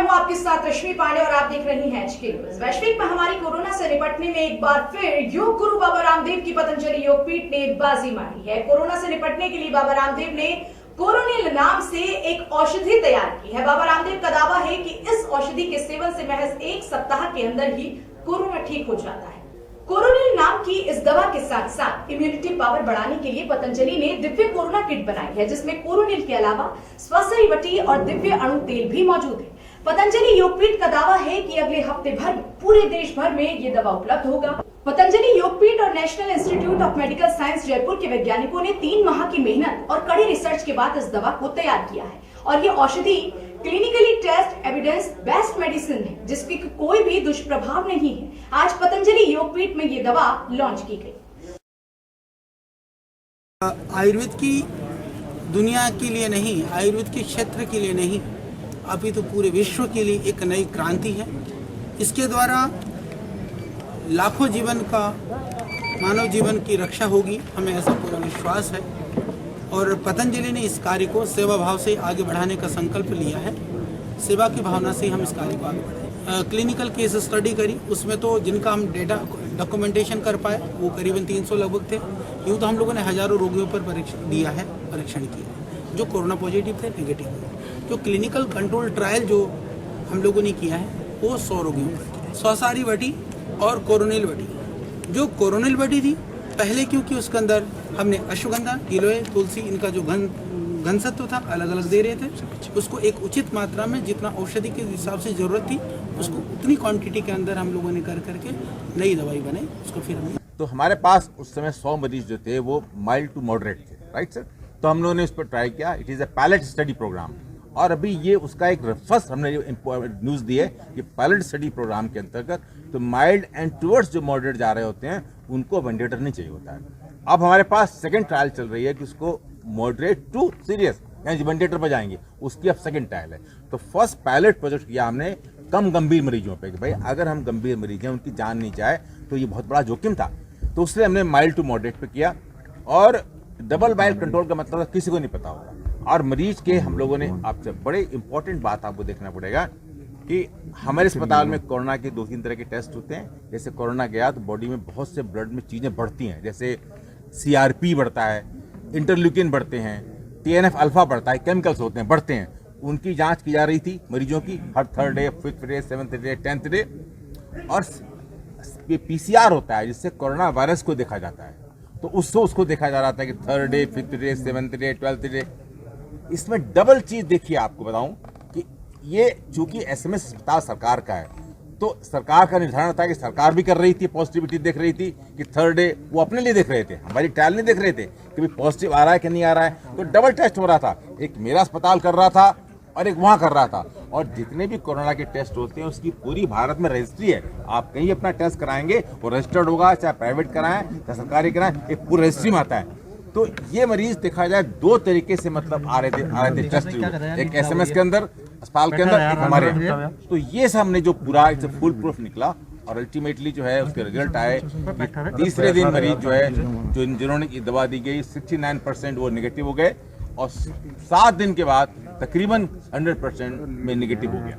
हूं आपके साथ रश्मि पांडे और आप देख रही हैं HK न्यूज़। वैश्विक महामारी कोरोना से निपटने में एक बार फिर योग गुरु बाबा रामदेव की पतंजलि योगपीठ ने बाजी मारी है। कोरोना से निपटने के लिए बाबा रामदेव ने कोरोनिल नाम से एक औषधि तैयार की है। बाबा रामदेव का दावा है कि इस औषधि के सेवन से महज 1 सप्ताह के अंदर ही कोरोना ठीक हो जाता है। कोरोनिल नाम की इस दवा के साथ साथ इम्यूनिटी पावर बढ़ाने के लिए पतंजलि ने दिव्य कोरोना किट बनाई है, जिसमें कोरोनिल के अलावा स्वसरी वटी और दिव्य अणु तेल भी मौजूद है। पतंजलि योगपीठ का दावा है कि अगले हफ्ते भर में पूरे देश भर में ये दवा उपलब्ध होगा। पतंजलि योगपीठ और national institute of medical science Jaipur के वैज्ञानिकों ने 3 माह की मेहनत और कड़ी रिसर्च के बाद इस दवा को तैयार किया है और ये औषधि clinically test evidence based medicine है, जिसकी कोई भी दुष्प्रभाव नहीं है। आज पतंजलि योगपीठ में ये दवा लॉन्च की गई। आयुर्वेद की दुनिया के लिए नहीं, आयुर्वेद के क्षेत्र के लिए नहीं, अभी तो पूरे विश्व के लिए एक नई क्रांति है। इसके द्वारा लाखों जीवन का, मानव जीवन की रक्षा होगी, हमें ऐसा पूरा विश्वास है। और पतंजलि ने इस कार्य को सेवा भाव से आगे बढ़ाने का संकल्प लिया है। सेवा की भावना से हम इस कार्य को आगे बढ़ाएं। क्लिनिकल केस स्टडी करी, उसमें तो जिनका हम डेटा डॉक्यूमेंटेशन कर पाए वो करीबन 300 लगभग थे। यूँ तो हम लोगों ने हजारों रोगियों पर परीक्षण किया, जो कोरोना पॉजिटिव थे, नेगेटिव हुए। जो क्लिनिकल कंट्रोल ट्रायल जो हम लोगों ने किया है वो 100 रोगियों पर किया। स्वसारी वटी और कोरोनिल वटी, जो कोरोनिल वटी थी पहले, क्योंकि उसके अंदर हमने अश्वगंधा, गिलोय, तुलसी, इनका जो घनसत्व था अलग अलग दे रहे थे। उसको एक उचित मात्रा में, जितना औषधि के हिसाब से जरूरत थी, उसको उतनी क्वांटिटी के अंदर हम लोगों ने कर करके नई दवाई बनाई। उसको फिर हमने तो हमारे पास उस समय 100 मरीज जो थे वो माइल्ड टू मॉडरेट थे, राइट सर। तो हम लोगों ने उस पर ट्राई किया। It is a pilot study program, और अभी ये उसका एक फर्स्ट हमने न्यूज़ दी है कि पायलट स्टडी प्रोग्राम के अंतर्गत तो माइल्ड एंड टुवर्ड्स जो मॉडरेट जा रहे होते हैं उनको वेंटिलेटर नहीं चाहिए होता है। अब हमारे पास सेकंड ट्रायल चल रही है कि उसको मॉडरेट टू सीरियस यानी वेंटिलेटर पर जाएंगे, उसकी अब सेकंड ट्रायल है। तो फर्स्ट पायलट प्रोजेक्ट किया हमने कम गंभीर मरीजों पे कि भाई अगर हम गंभीर मरीज हैं, उनकी जान नहीं जाए तो ये बहुत बड़ा जोखिम था। तो उससे हमने माइल्ड टू मॉडरेट पे किया। और डबल बाइल कंट्रोल का मतलब किसी को नहीं पता होगा। और मरीज के हम लोगों ने, आपसे बड़े इंपॉर्टेंट बात आपको देखना पड़ेगा कि हमारे अस्पताल में कोरोना के 2-3 तरह के टेस्ट होते हैं। जैसे कोरोना गया तो बॉडी में बहुत से ब्लड में चीज़ें बढ़ती हैं, जैसे CRP बढ़ता है, इंटरल्यूकिन बढ़ते हैं, TNF अल्फा बढ़ता है, केमिकल्स होते हैं, बढ़ते हैं। उनकी जांच की जा रही थी मरीजों की हर 3rd day, 5th day, 7th day, 10th day. और PCR होता है जिससे कोरोना वायरस को देखा जाता है, तो उसको देखा जा रहा था कि 3rd day, 5th day, 7th day, 12th day. इसमें डबल चीज़ देखिए, आपको बताऊं कि ये चूंकि SMS अस्पताल सरकार का है, तो सरकार का निर्धारण था कि सरकार भी कर रही थी, पॉजिटिविटी देख रही थी कि 3rd डे वो अपने लिए देख रहे थे, हमारी ट्रायल नहीं देख रहे थे कि भाई पॉजिटिव आ रहा है कि नहीं आ रहा है। तो डबल टेस्ट हो रहा था, एक मेरा अस्पताल कर रहा था और एक वहाँ कर रहा था। और जितने भी कोरोना के टेस्ट होते हैं उसकी पूरी भारत में रजिस्ट्री है। आप कहीं अपना टेस्ट कराएंगे वो रजिस्टर्ड होगा, चाहे प्राइवेट कराएं चाहे सरकारी कराएं, एक पूरी रजिस्ट्री में आता है। तो ये मरीज देखा जाए 2 तरीके से मतलब आ रहे थे टेस्ट, एक SMS के अंदर अस्पताल के अंदर, एक हमारे। तो ये सब हमने जो पूरा फुल प्रूफ निकला और अल्टीमेटली जो है उसके रिजल्ट आए कि तीसरे दिन मरीज जो है जिन्होंने दवा दी गई 69% वो नेगेटिव हो गए और 7 दिन के बाद तकरीबन 100% में नेगेटिव हो गया।